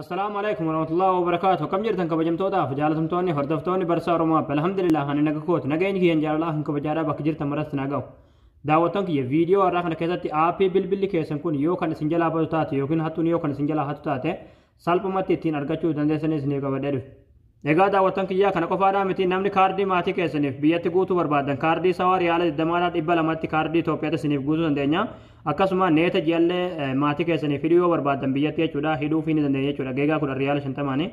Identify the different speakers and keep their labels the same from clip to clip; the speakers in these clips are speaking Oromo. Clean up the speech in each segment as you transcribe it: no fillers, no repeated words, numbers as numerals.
Speaker 1: السلام عليكم ورحمة الله وبركاته. كم جرتن كبجمتودا فجالتمتوني هردفتوني برسا رما الحمد لله أنا نجكوت نجين كي ينجر الله إنك بجارا بكجرت مرست نجاو دعوتك يا فيديو أراخنا كذا آبي بالبلي كيسن كون يو كان سنجلا بتوتاتي يو كن هاتون يو كان سنجلا هاتوتاتي سالب ما تيتين أرجعوا دندسني سنيكا بدري egaa daawwattan kiyyaa kana qofaadhaa miti namni kaardii maatii keessaniif biyyatti guutuu barbaadan kaardii sawaa riyaala 200 kaardii Itoophiyaatti isiniif guutuu dandeenya akkasuma neeta jaallee maatii keessaniif hidhuu yoo barbaadan biyyatti jechuudha hidhuu fi ni dandeenya jechuudha egaa kun riyaala 50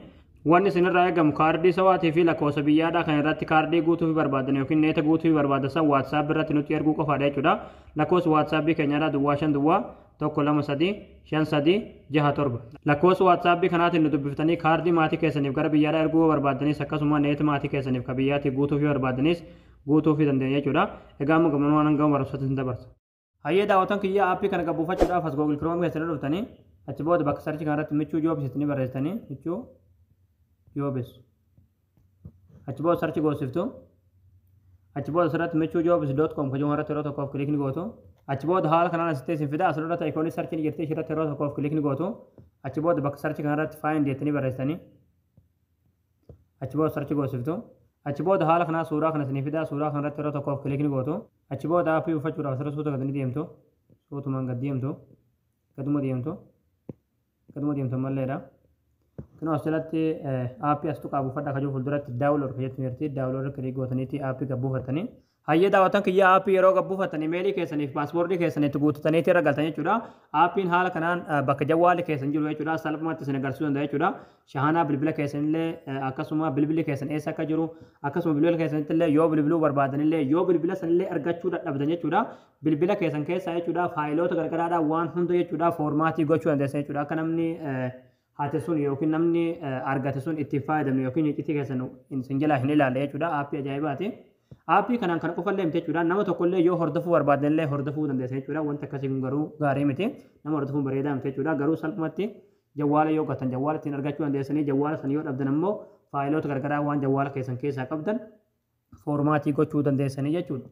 Speaker 1: wanni isinirraa eegamu kaardii sawaatii fi lakkoofsa biyyaadhaa kan irratti kaardii guutuu fi barbaadan yookiin neeta guutuu fi barbaadan san waatsaap irratti nutti erguu qofaadha jechuudha lakkoofsa waatsaapii keenyarraa duwwaa 5 duwwaa tokko lama sadii shan sadii jaha torba lakkoofsa waatsaapii kanaatiin nu dubbiftanii kaardii maatii keessaniif gara biyyaadhaa erguu barbaadanis akkasuma neeta maatii keessaniif ka biyyaatti guutuu fi barbaadanis guutuu fi dandeenya jechuudha egaa amma gamanuu waan hanga barumsatti hin dabarsa. Hayyee daawwatan kiyyaa aappii kana gabbuufachuudhaaf as Google Chrome keessanii dhuftanii achi booda bakka sarchi kanarratti michuu joobis ittanii barreessitanii michuu joobis achi booda sarchi goosiftu achi booda asirratti michuujobis.com kajuun irratti yeroo tokkoof kilikni gootu achi booda haala kanaan asitti isin fida asirratti ikoonii sarchi ni jirti irratti yeroo tokkoof kilikni gootu achi booda bakka sarchi kanarratti find jettanii barreessitanii achi booda sarchi goosiftu achi booda haala kanaa suuraa kana isin fida suuraa kanarratti yeroo tokkoof kilikni gootu achi booda aappii uffachuudhaaf asirra suuta gadanii deemtu suutumaan gad deemtu gaduma deemtu malleedha. Kena asirratti aappii as tuqaa buufadha kajuu fuulduratti daawulood kajettu jirti daawulood kilik gootaniiti aappii gabbuufattanii hayyee daawwatan kiyyaa aappii yeroo gabbuufattanii meelii keessaniif paaspoortii keessanitti guutataniiti irra galtan jechuudha aappiin haala kanaan bakka jawwaalli keessan jiru jechuudha salphumatti isin agarsiisuu danda'a jechuudha shahanaa bilbila keessanillee akkasuma bilbilli keessan eessa akka jiru akkasuma bilbila keessanittillee yoo bilbiluu barbaadanillee yoo bilbila sanillee argachuu dadhabdan jechuudha bilbila keessan keessaa jechuudha faayiloota gargaraadhaa waan hunda jechuudha foormaatii gochuu dandeessan jechuudha akka namni haati sun yookiin namni argate sun itti fayyadamu yookiin iccitii keessan isin jalaa hin ilaalle jechuudha aappii ajaa'ibaati. Aappii kanaan kan qofallee miti jechuudha nama tokkollee yoo hordofuu barbaadanillee hordofuu dandeessa jechuudha wanti akkasii kun garuu gaarii miti nama hordofuun bareedaa miti jechuudha garuu salphumatti jawwaala yoo gatan jawwaala ittiin argachuu dandeessanii jawwaala sana yoo dhabdan ammoo faayiloota gargaraa waan jawwaala keessan keessaa qabdan foormaatii gochuu dandeessanii jechuudha.